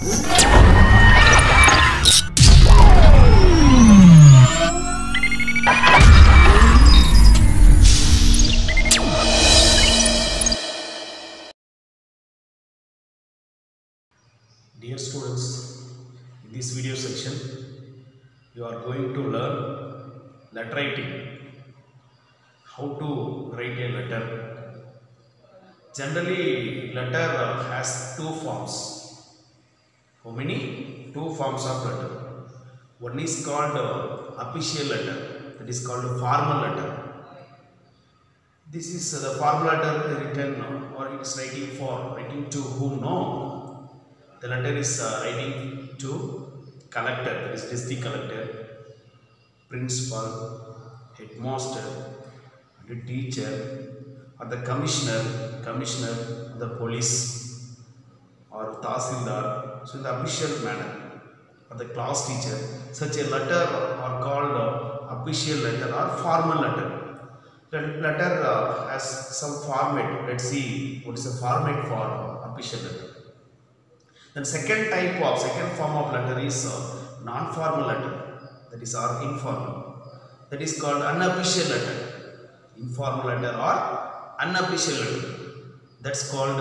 Dear students, in this video section, you are going to learn letter writing. How to write a letter. Generally, letter has two forms. How many? Two forms of letter. One is called official letter. That is called formal letter. This is the formal letter written or it is writing to whom? No. The letter is writing to collector, that is district collector, principal, headmaster, the teacher, or the commissioner, the police, or tahsildar. So in the official manner, or the class teacher, such a letter are called official letter or formal letter. The letter has some format. Let's see what is the format for official letter. Then second form of letter is non-formal letter, that is or informal. That is called unofficial letter. Informal letter or unofficial letter. That's called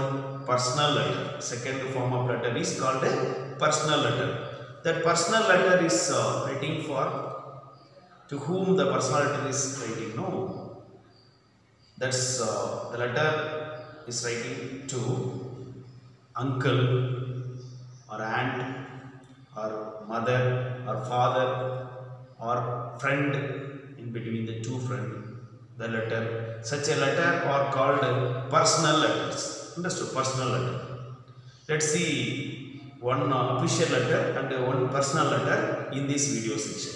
personal letter. Second form of letter is called a personal letter. That personal letter is writing for to whom the personal letter is writing. No, that's the letter is writing to uncle, or aunt, or mother, or father, or friend, in between the two friends, the letter. Such a letter are called personal letters. Understood? Personal letter. Let's see one official letter and one personal letter in this video section.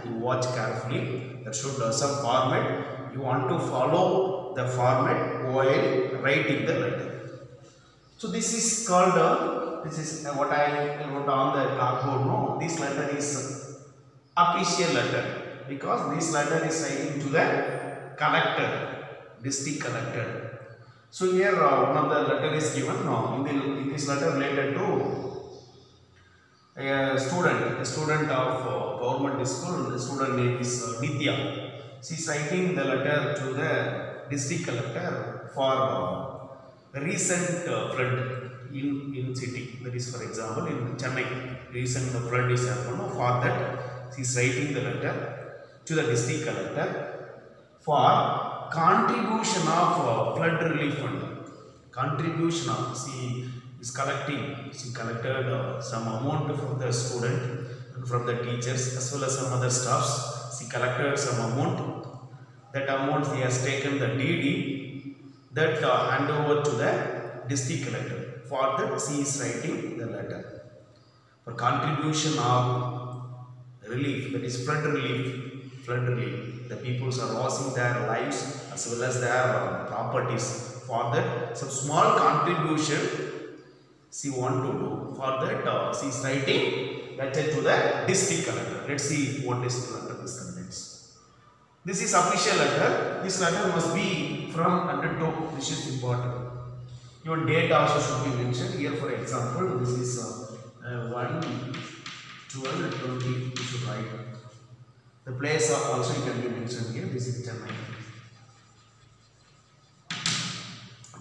You watch carefully. That should some format. You want to follow the format while writing the letter. So this is called this is what I wrote on the chalkboard. No, this letter is official letter because this letter is writing to the collector, district collector. So here one of the letter is given. No, in this letter related to a student of government school. The student name is Nitya. She is writing the letter to the district collector for recent flood in city. That is, for example, in Chennai, recent flood is happened. For that, she is writing the letter to the district collector for contribution of flood relief fund. Contribution of, she is collecting. She collected some amount from the student and from the teachers as well as some other staffs. She collected some amount. That amount she has taken the DD that hand over to the district collector. For that, she is writing the letter for contribution of relief, that is flood relief. Flood relief. The peoples are losing their lives as well as their properties. For that, some small contribution she want to do. For that, she is writing letter to the district collector. Let's see what district collector this contains. This is official letter. This letter must be from under to. This is important. Your date also should be mentioned. Here, for example, this is 1, 12, 20. You should write. The place also can be mentioned here. This is Chennai.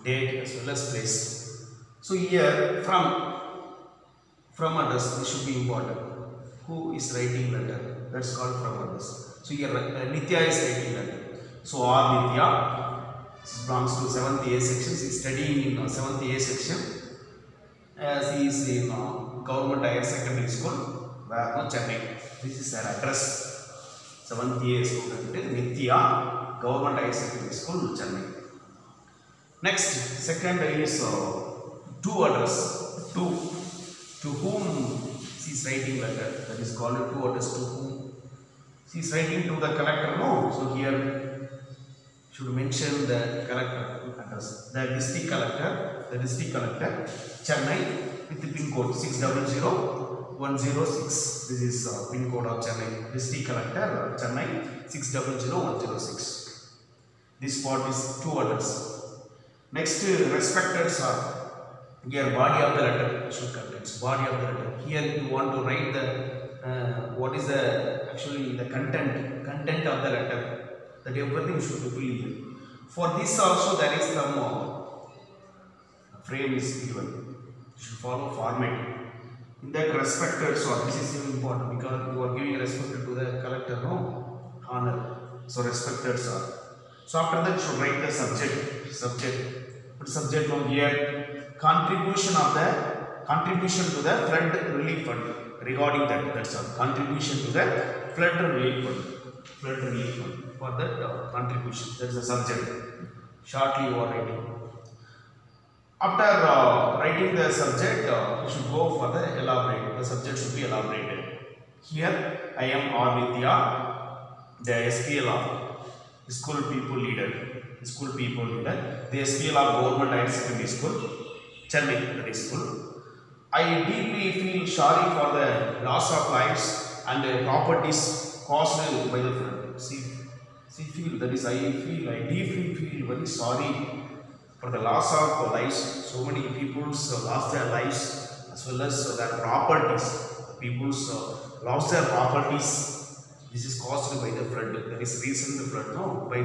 Date as well as place. So here, from address, this should be important. Who is writing letter? That's called from address. So here, Nitya is writing letter. So R Nitya. She belongs to 7th A section. She is studying in 7th A section. She is in government higher secondary school, Chennai. This is her address. 7th A student Nitya, government higher secondary school, Chennai. Next, second is to address. To whom she is writing letter. That is called to address to whom. She is writing to the collector. No. So here should mention the collector address. The district collector, Chennai, with the pin code 600106. This is pin code of Chennai. District collector, Chennai 600106. This spot is to address. Next, respected sir. Here body of the letter should contains body of the letter. Here you want to write the what is the actually the content of the letter, that everything should be filled here. For this also there is some frame is given. You should follow format. In that respected, so this is important because you are giving respect to the collector, no honor. So respected sir. So after that you should write the subject. Put subject from here, contribution to the flood relief fund. Regarding that's all. Contribution to the flood relief fund. For that contribution, that's the subject. Shortly you are writing. After writing the subject, you should go for the elaborate. The subject should be elaborated. Here I am R. Vidya, the SPL of School People Leader. The SPL of Government Higher Secondary School, Chennai, that is school. I deeply feel sorry for the loss of lives and properties caused by the flood. See, feel, that is, I deeply feel very sorry for the loss of lives. So many people lost their lives as well as their properties. People lost their properties. This is caused by the flood. That is reason the flood. No, by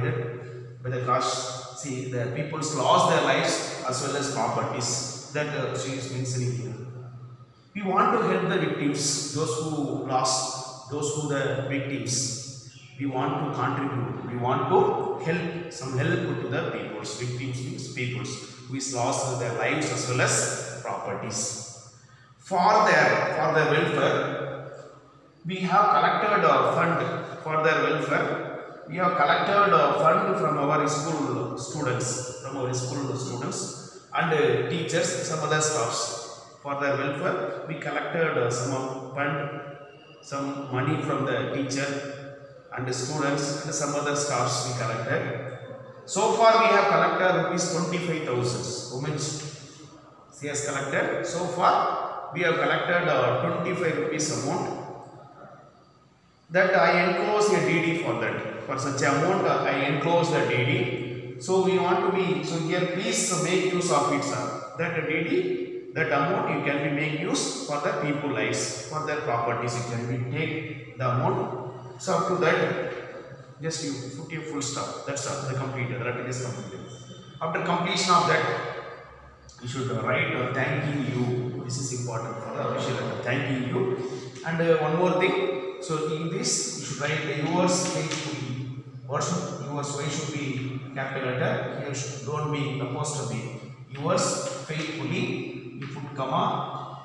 the crash. See, the people lost their lives as well as properties. That she is mentioning here. We want to help the victims, those who lost, those who the victims. We want to contribute. We want to help, some help to the peoples. Victims means peoples who is lost their lives as well as properties. For their welfare, we have collected a fund for their welfare. We have collected a fund from our school students, and teachers, some other staffs. For their welfare, we collected some fund, some money from the teacher and the students and some other staffs we collected. So far we have collected rupees 25,000. Women she has collected. So far we have collected 25 rupees amount. That I enclose a DD for that. For such amount I enclose the DD. So we want to be, so here please make use of it, sir. That DD, that amount you can be make use for the people lives, for their properties. You can be take the amount. So up to that, just you put your full stop. That's all. The completed. That is completed. After completion of that, you should write thanking you. This is important for the official letter. Thanking you. And one more thing. So in this, you should write yours faithfully. Yours why should be capital letter? Here should don't be apostrophe. Yours faithfully. You put comma,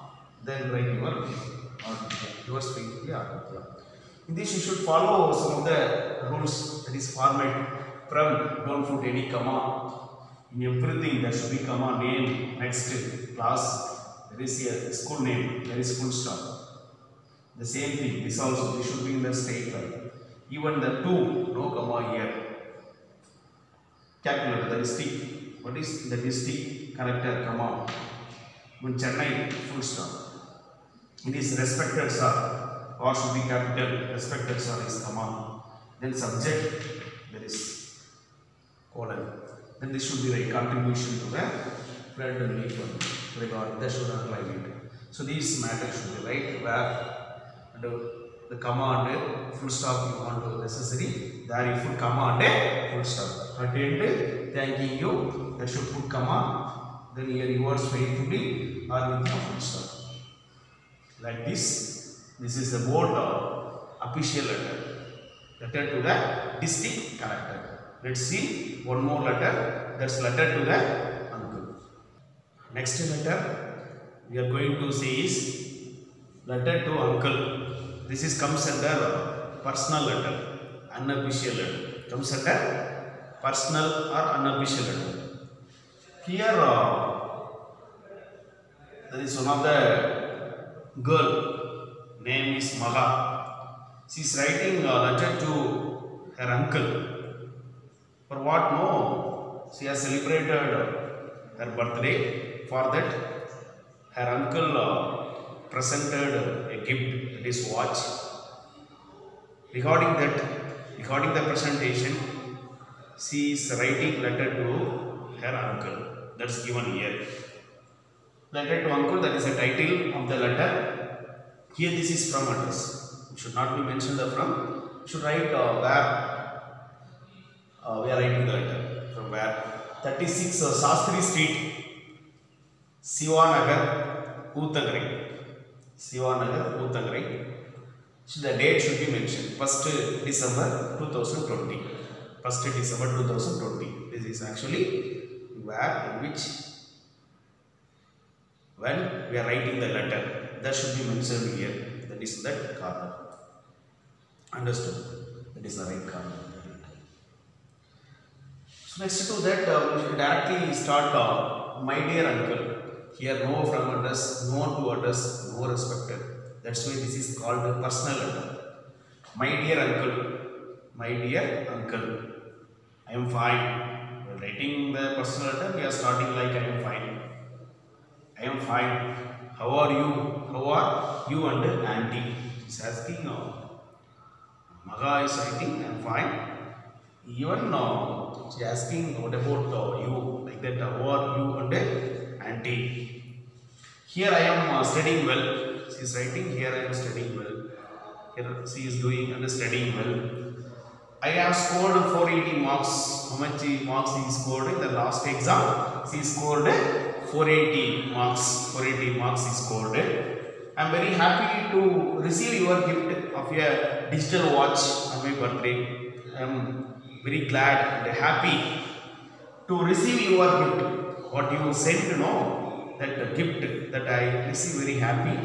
then write yours faithfully. In this, you should follow some of the rules. That is format. From don't put any comma. In everything there should be comma, name, next class. There is a school name. There is full stop. The same thing. This also this should be in the statement. Even the two, no comma here. Calculator, that is stick. What is that is stick? Character, comma. When Chennai, full stop. In this respected sir, or should be capital. Respected sir is comma. Then subject, there is colon. Then this should be like contribution to the flood relief fund. Regard that should underline it. So these matters should be right where the comma and full stop you want to necessary. There you put comma and full stop. At the end, thanking you, that should put comma. Then here yours faithfully or with a full stop. Like this. This is the board official letter. Letter to the district collector. Let's see one more letter. That's letter to the uncle. Next letter we are going to see is letter to uncle. This is comes under personal letter, unofficial letter. Comes under personal or unofficial letter. Here there is one of the girl, name is Maha. She is writing a letter to her uncle. For what? No, she has celebrated her birthday. For that, her uncle presented a gift, that is watch. Regarding the presentation, she is writing letter to her uncle. That's given here. Letter to uncle, that is the title of the letter. Here this is from address. It should not be mentioned the from. You should write where we are writing the letter. From where? 36 Shastri Street, Sivanagar, Oothangrai. Sivanagar, Oothangrai. So the date should be mentioned. 1st December 2020. 1st December 2020. This is actually where, in which, when we are writing the letter, that should be mentioned here. That is that corner. Understood? That is the right corner. So next to that, we should directly start. My dear uncle. Here no from address, no to address, no respected. That's why this is called a personal letter. My dear uncle. My dear uncle. I am fine. We are writing the personal letter. We are starting like I am fine. I am fine. How are you? How are you and auntie? She is asking. Maga is writing. I am fine. Even she is asking what about you? Like that. How are you and auntie? Here I am studying well. She is writing. Here I am studying well. Here she is doing and studying well. I have scored 480 marks. How much marks he scored in the last exam? She scored 480 marks. 480 marks he scored. I am very happy to receive your gift of a digital watch on my birthday. I am very glad and happy to receive your gift. What you sent, that gift that I receive, very happy.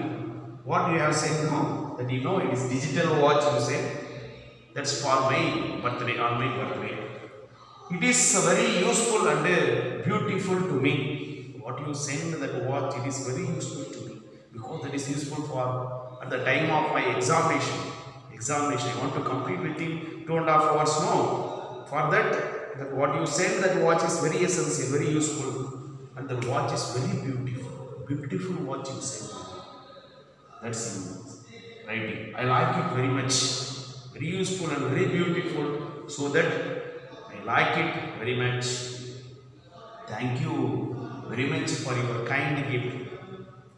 What you have sent, that it is digital watch, you say. That's for my birthday, on my birthday. It is very useful and beautiful to me. What you send that watch, it is very useful to me because that is useful for at the time of my examination. I want to complete within 2.5 hours. No, for that what you send that watch is very essential, very useful, and the watch is very beautiful. Beautiful watch you send. That's writing. I like it very much. Very useful and very beautiful, so that I like it very much. Thank you very much for your kind gift.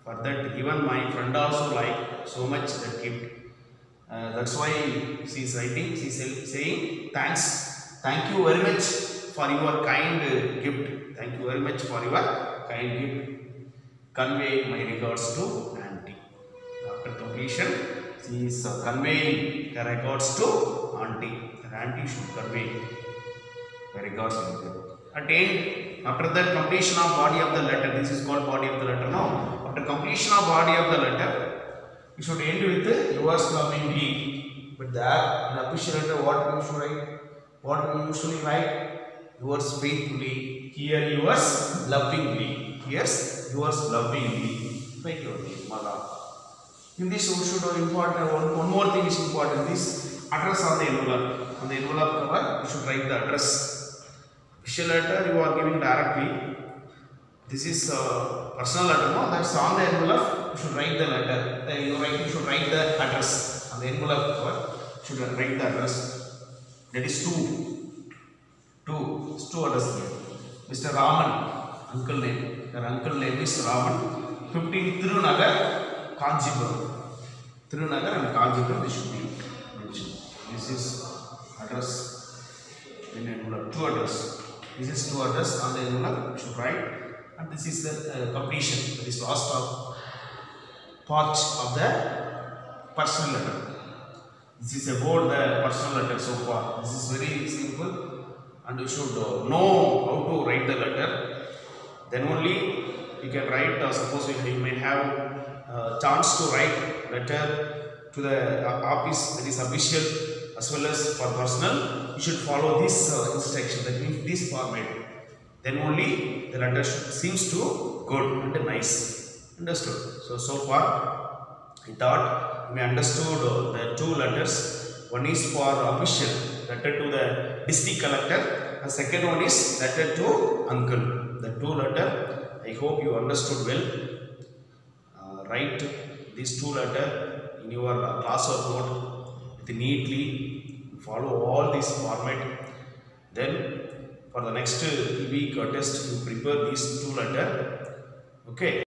For that, even my friend also like so much that gift. That's why she is writing. She is saying thanks. Thank you very much for your kind gift. Thank you very much for your kind gift. Convey my regards to auntie. After completion, she is conveying her regards to auntie. Her auntie should convey her regards to her. At the end, after the completion of body of the letter, this is called body of the letter now. After completion of body of the letter, you should end with yours lovingly. But there, in official letter, what we should write? What we usually write? Yours faithfully. Here, yours lovingly. Here's yours lovingly. Write your name, Mala. In this, we should important. One more thing is important. This address on the envelope. On the envelope cover, you should write the address. Official letter you are giving directly. This is personal letter. No, that's on the envelope. You should write the letter. You should write the address on the envelope cover. You should write the address. That is two address here. Mr. Raman, uncle name. Your uncle name is Raman. 15 Tirunagar, Kanchipuram. Tirunagar and Kanchipuram, this should be mentioned. This is address in envelope. Two address. This is two address on the envelope. You should write. And this is the completion. That is last part of the personal letter. This is about the personal letter so far. This is very simple, and you should know how to write the letter. Then only you can write. Suppose you may have chance to write letter to the office, that is official, as well as for personal. You should follow this instruction. That means this format. Then only the letter seems to good and nice. Understood? So far I thought you may understood the two letters. One is for official, letter to the district collector. The second one is letter to uncle. The two letter, I hope you understood well. Write these two letter in your class or note with neatly. Follow all this format. Then for the next week test, you prepare these two letter. Okay.